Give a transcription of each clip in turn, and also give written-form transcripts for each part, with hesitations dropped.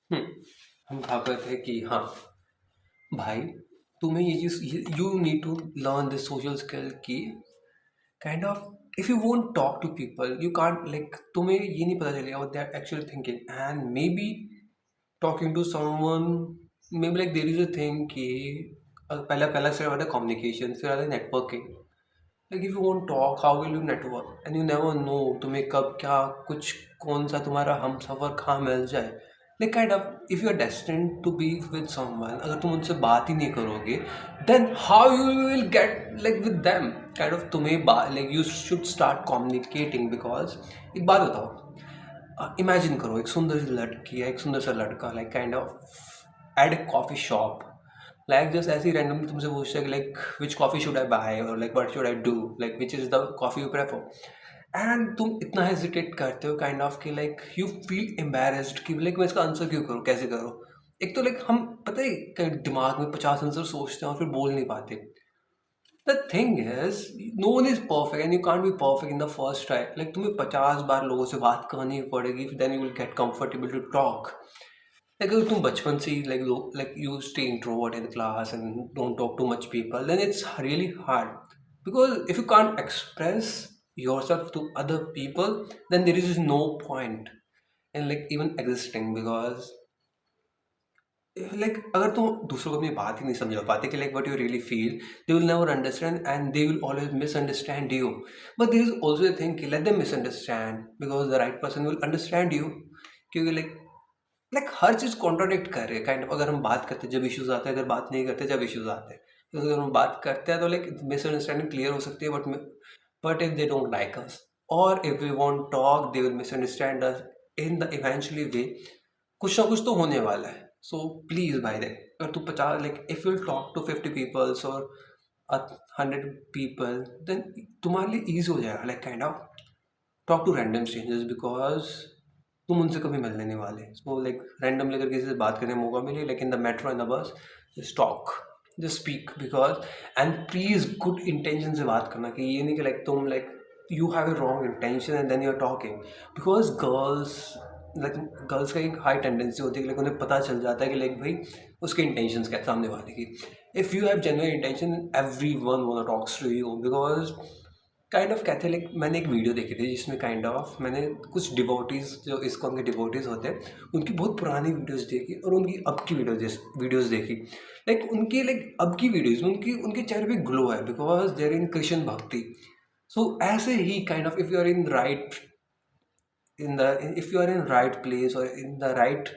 हम्म, हम कहा करते हैं कि हाँ भाई, तुम्हें ये चीज you need to learn this social skill की kind of if you won't talk to people you can't like तुम्हें ये नहीं पता चलेगा what they are actually thinking and maybe talking to someone maybe like there is a thing कि पहला पहला step आता है कम्युनिकेशन, फिर आता है networking. Like if you won't talk how will you network and you never know तुम्हें कब क्या कुछ कौन सा तुम्हारा हम सफर कहाँ मिल जाए। Like kind of if you are destined to be with someone, अगर तुम उनसे बात ही नहीं करोगे then how you will get like with them. Kind of तुम्हें like you should start communicating because एक बात बताओ, इमेजिन करो एक सुंदर सी लड़की है, एक सुंदर सा लड़का like kind of at a coffee shop, like just ऐसे ही रैंडमली तुमसे पूछते हैं कि like which coffee should I buy और like what should I do, like which is the coffee you prefer. And तुम इतना हेजिटेट करते हो काइंड ऑफ कि लाइक यू फील एम्बेरस्ड कि लाइक मैं इसका आंसर क्यों करूँ, कैसे करूँ। एक तो लाइक हम पता है कि दिमाग में 50 आंसर सोचते हैं और फिर बोल नहीं पाते। The thing is no one is perfect and you can't be perfect in the first try. Like तुम्हें 50 बार लोगों से बात करनी पड़ेगी, then you will get comfortable to talk. Like if तुम बचपन से ही like you stay introvert in the class and don't talk to much people, then it's really hard because if you can't express yourself to other people, then there is no point in like even existing because like अगर तुम दूसरों को अपनी बात ही नहीं समझा पाते कि like what you really feel, they will never understand and they will always misunderstand you. But there is also a thing कि let them misunderstand because the right person will understand you. क्योंकि like हर चीज़ contradict कर रही है kind of. अगर हम बात करते हैं जब इश्यूज आते हैं, अगर बात नहीं करते जब इश्यूज आते हैं, तो अगर हम बात करते हैं तो लाइक मिसअंडरस्टैंडिंग क्लियर हो सकती है but if they don't like us और if we want talk they will misunderstand us in the eventually way. कुछ ना कुछ तो होने वाला है। सो प्लीज बाय द अगर तू 50 like if you talk to 50 peoples और 100 पीपल देन तुम्हारे लिए ईजी हो जाएगा like kind of talk to random strangers because तुम उनसे कभी मिलने नहीं वाले। सो लाइक रैंडमली अगर किसी से बात करने का मौका मिले like in the metro in the bus, just talk, just speak because and please good intention से बात करना कि ये नहीं कि लाइक तुम like you have a wrong intention and then you are talking because like girls का एक हाई टेंडेंसी होती है कि लाइक उन्हें पता चल जाता है कि लाइक भाई उसके इंटेंशंस क्या है सामने वाले की। If you have genuine intention everyone want talks to you because kind of कहते हैं लाइक मैंने एक वीडियो देखी थी जिसमें काइंड ऑफ मैंने कुछ डिवोटीज जो इस्कॉन के डिवोटीज होते हैं उनकी बहुत पुरानी वीडियोस देखी और उनकी अब की वीडियोस देखी। लाइक उनकी लाइक अब की वीडियोस में उनकी उनके चेहरे पे ग्लो है बिकॉज देर इन कृष्ण भक्ति। सो ऐसे ही kind of if you are in right in the if you are in right place और in the right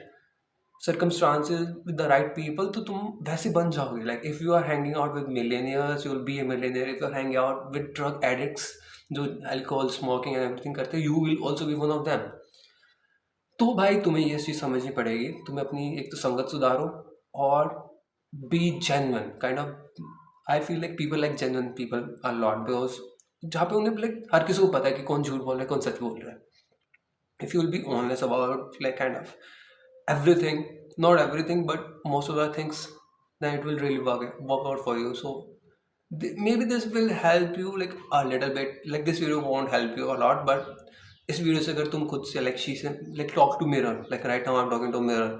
circumstances with the right people तो तुम वैसे बन जाओगे। Like if you are hanging out with millionaires you will be a millionaire. If you are hanging out with drug addicts जो alcohol smoking and everything करते हैं you will also be one of them. तो भाई तुम्हें ये चीज़ समझनी पड़ेगी, तुम्हें अपनी एक तो संगत सुधारो और B genuine kind of. I feel like people like genuine people a lot because जहाँ पे उन्हें लाइक हर किसी को पता है कि कौन झूठ बोल रहा है कौन सच बोल रहा है। if you will be honest about like kind of everything, not everything but most of the things, then it will really work out for you. So maybe this will help you like a little bit, like this video won't help you a lot but इस video से अगर तुम खुद से like she said like talk to mirror, like right now I'm talking to mirror,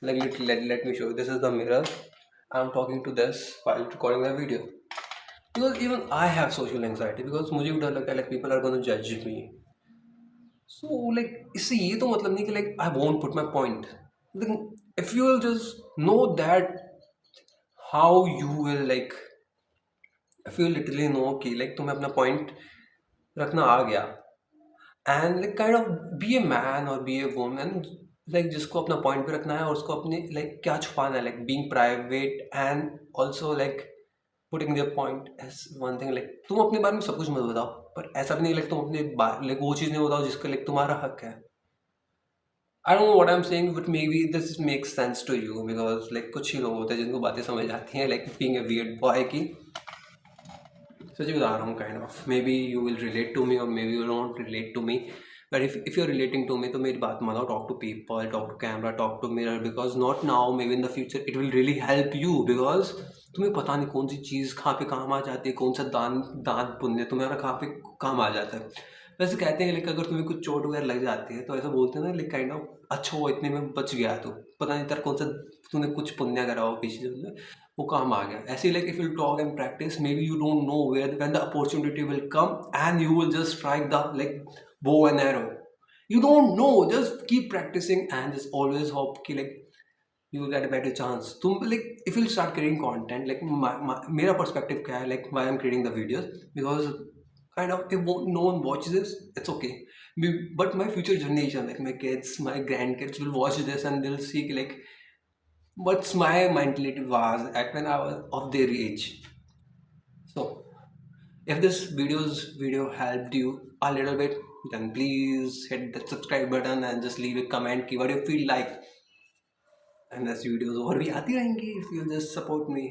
like let me show you, this is the mirror, I'm talking to this while recording the video because even I have social anxiety because मुझे भी डर लगता है like people are going to judge me। So like इससे ये तो मतलब नहीं कि like I won't put my point, लेकिन if you will just know that how you will like if you literally know कि लाइक तुम्हें अपना पॉइंट रखना आ गया and like kind of be a man और बी ए वुमन लाइक जिसको अपना पॉइंट भी रखना है और उसको अपने लाइक क्या छुपाना है, like being private and also like putting their point as one thing. Like तुम अपने बारे में सब कुछ मत बताओ पर ऐसा भी नहीं लाइक तुम अपने लाइक वो चीज़ नहीं बताओ जिसका लाइक तुम्हारा हक है। I don't know what I am saying but maybe this makes sense to you because like कुछ ही लोग होते हैं जिनको बातें समझ आती हैं like being a weird boy की। सच बता रहा हूँ kind of maybe you will relate to me और maybe you don't relate to me but if you are relating to me तो मेरी बात मानो, talk to people, talk to camera, talk to mirror because not now maybe in the future it will really help you because तुम्हें पता नहीं कौन सी चीज़ कहाँ पे काम आ जाती है, कौन सा दान दान पुण्य तुम्हारा कहाँ पे काम आ जाता है। वैसे कहते हैं लाइक अगर तुम्हें कुछ चोट वगैरह लग जाती है तो ऐसा बोलते हैं ना लाइक काइंड ऑफ अच्छा हुआ इतने में बच गया तू, पता नहीं तेरा कौन सा तूने कुछ पुण्य करा हो पीछे से वो काम आ गया। ऐसे like if you talk and practice maybe you don't know where when the opportunity will come and you will just strike the like bow and arrow. You don't know, just keep practicing and just always hope कि like you will get a better chance। तुम like if you start creating content like मेरा perspective क्या है like why I'm creating the videos because kind of if no one watches this it's okay but my future generation like my kids my grandkids will watch this and they'll see like what's my mentality was at when I was of their age। So if this video helped you a little bit, then please hit the subscribe button and just leave a comment कि what you feel like। And this videos और भी आती रहेंगी if you just support me।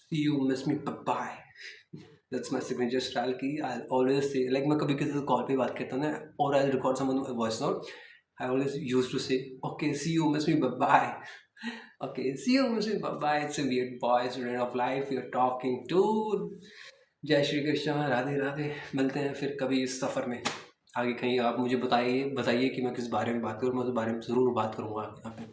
See you, miss me, bye bye। That's my signature style की I'll always say like मैं कभी किसी से कॉल पे बात करता हूँ ना और I'll record someone voice note, I always used to say okay see you, miss me, bye bye। Okay see you, miss me, bye bye। It's a weird boy student of life you're talking to। जय श्री कृष्ण, राधे राधे। मिलते हैं फिर कभी इस सफ़र में आगे कहीं। आप मुझे बताइए कि मैं किस बारे में बात करूँ, मैं उस बारे में ज़रूर बात करूँगा आगे यहाँ पे।